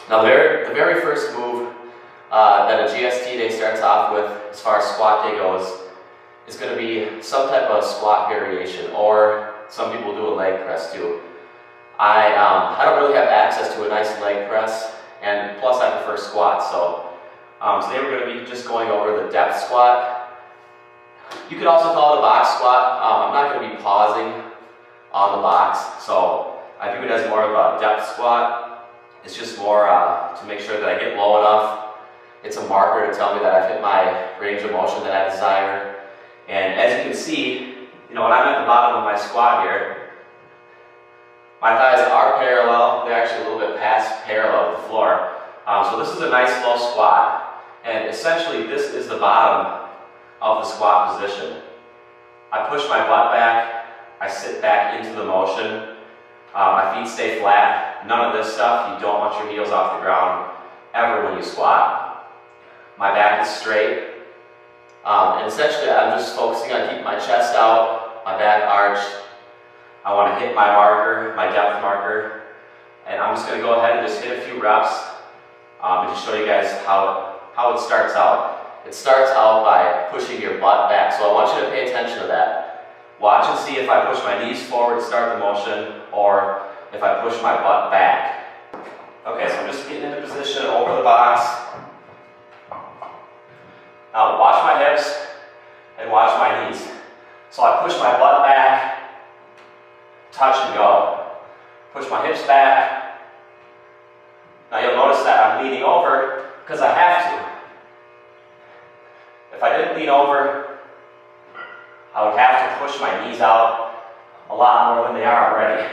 Now the very first move that a GST day starts off with, as far as squat day goes, is going to be some type of squat variation, or some people do a leg press too. I don't really have access to a nice leg press, and plus I prefer squat, so today we're going to be just going over the depth squat. You could also call it a box squat. I'm not going to be pausing on the box, so I view it as more of a depth squat. It's just more to make sure that I get low enough. It's a marker to tell me that I've hit my range of motion that I desire. And as you can see, when I'm at the bottom of my squat here, my thighs are parallel. They're actually a little bit past parallel with the floor. So this is a nice low squat. And essentially this is the bottom of the squat position. I push my butt back. I sit back into the motion. My feet stay flat. None of this stuff. You don't want your heels off the ground ever when you squat. My back is straight. And essentially I'm just focusing on keeping my chest out, my back arched. I want to hit my marker, my depth marker. And I'm just going to go ahead and just hit a few reps and just show you guys how it starts out. It starts out by pushing your butt back. So I want you to pay attention to that. Watch and see if I push my knees forward to start the motion, or if I push my butt back. Okay, so I'm just getting into position over the box. Now watch my hips and watch my knees. So I push my butt back, touch and go. Push my hips back. Now you'll notice that I'm leaning over because I have to. If I didn't lean over, I would have to push my knees out a lot more than they are already.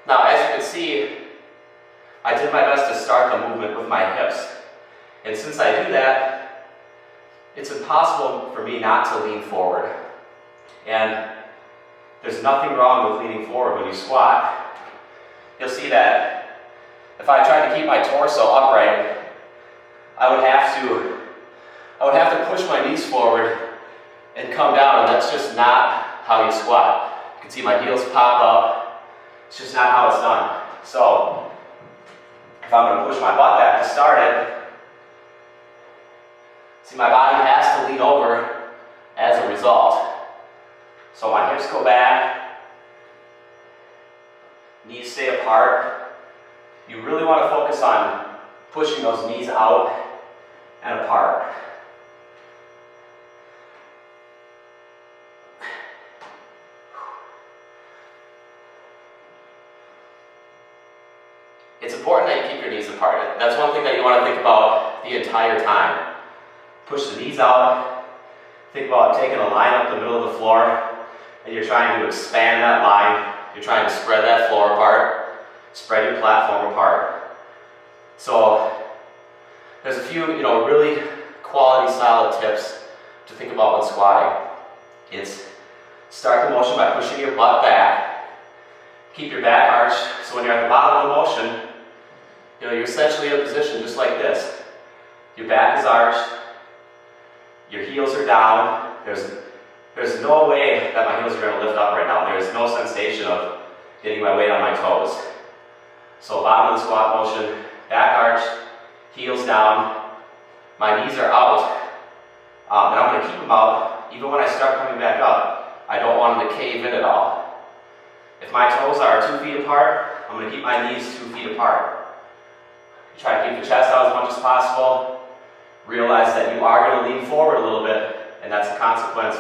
Now, as you can see, I did my best to start the movement with my hips. And since I do that, it's impossible for me not to lean forward. And there's nothing wrong with leaning forward when you squat. You'll see that if I tried to keep my torso upright, I would have to push my knees forward and come down, and that's just not how you squat. You can see my heels pop up. It's just not how it's done. So, if I'm going to push my butt back to start it, see, my body has to lean over as a result. So my hips go back, knees stay apart. You really want to focus on pushing those knees out and apart. It's important that you keep your knees apart. That's one thing that you want to think about the entire time. Push the knees out. Think about taking a line up the middle of the floor, and you're trying to expand that line. You're trying to spread that floor apart, spread your platform apart. So there's a few, really quality, solid tips to think about when squatting. It's start the motion by pushing your butt back. Keep your back arched, so when you're at the bottom of the motion, you're essentially in a position just like this. Your back is arched, your heels are down. There's no way that my heels are going to lift up right now. There's no sensation of getting my weight on my toes. So bottom of the squat motion, back arched, heels down, my knees are out. And I'm going to keep them out even when I start coming back up. I don't want them to cave in at all. If my toes are 2 feet apart, I'm going to keep my knees 2 feet apart. You try to keep the chest out as much as possible. Realize that you are going to lean forward a little bit, and that's a consequence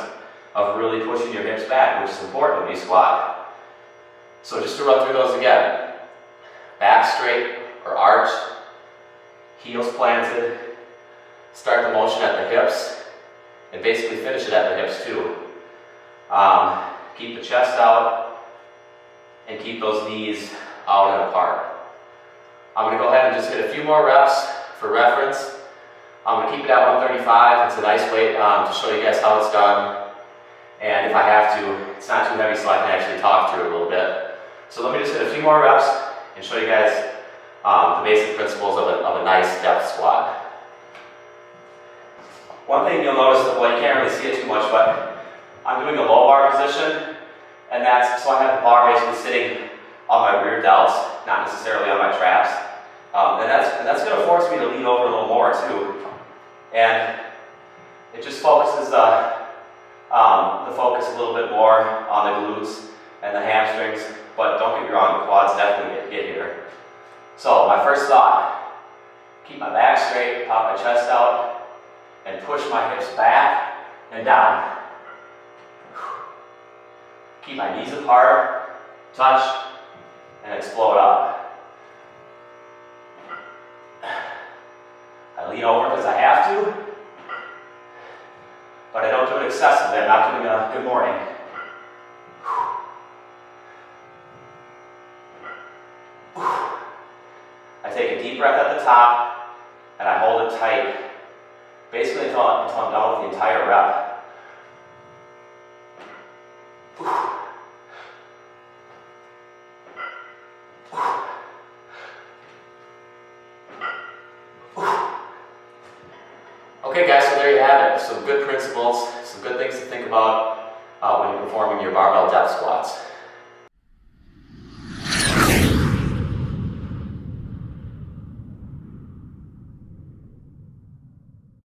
of really pushing your hips back, which is important when you squat. So just to run through those again. Back straight or arched, heels planted, start the motion at the hips, and basically finish it at the hips too. Keep the chest out, and keep those knees out and apart. I'm going to go ahead and just hit a few more reps for reference. I'm going to keep it at 135. It's a nice weight to show you guys how it's done. And if I have to, it's not too heavy so I can actually talk through it a little bit. So let me just hit a few more reps and show you guys the basic principles of a nice depth squat. One thing you'll notice, well, you can't really see it too much, but I'm doing a low bar position, and that's so I have the bar basically sitting on my rear delts, not necessarily on my traps. And that's going to force me to lean over a little more too. And it just focuses the focus a little bit more on the glutes and the hamstrings, but don't get me wrong, the quads definitely get here. So my first thought, keep my back straight, pop my chest out, and push my hips back and down. Keep my knees apart, touch, and explode up. I lean over because I have to, but I don't do it excessively. I'm not doing a good morning. I take a deep breath at the top, and I hold it tight, basically until I'm done with the entire rep. Okay guys, so there you have it. Some good principles, some good things to think about when you're performing your barbell depth squats.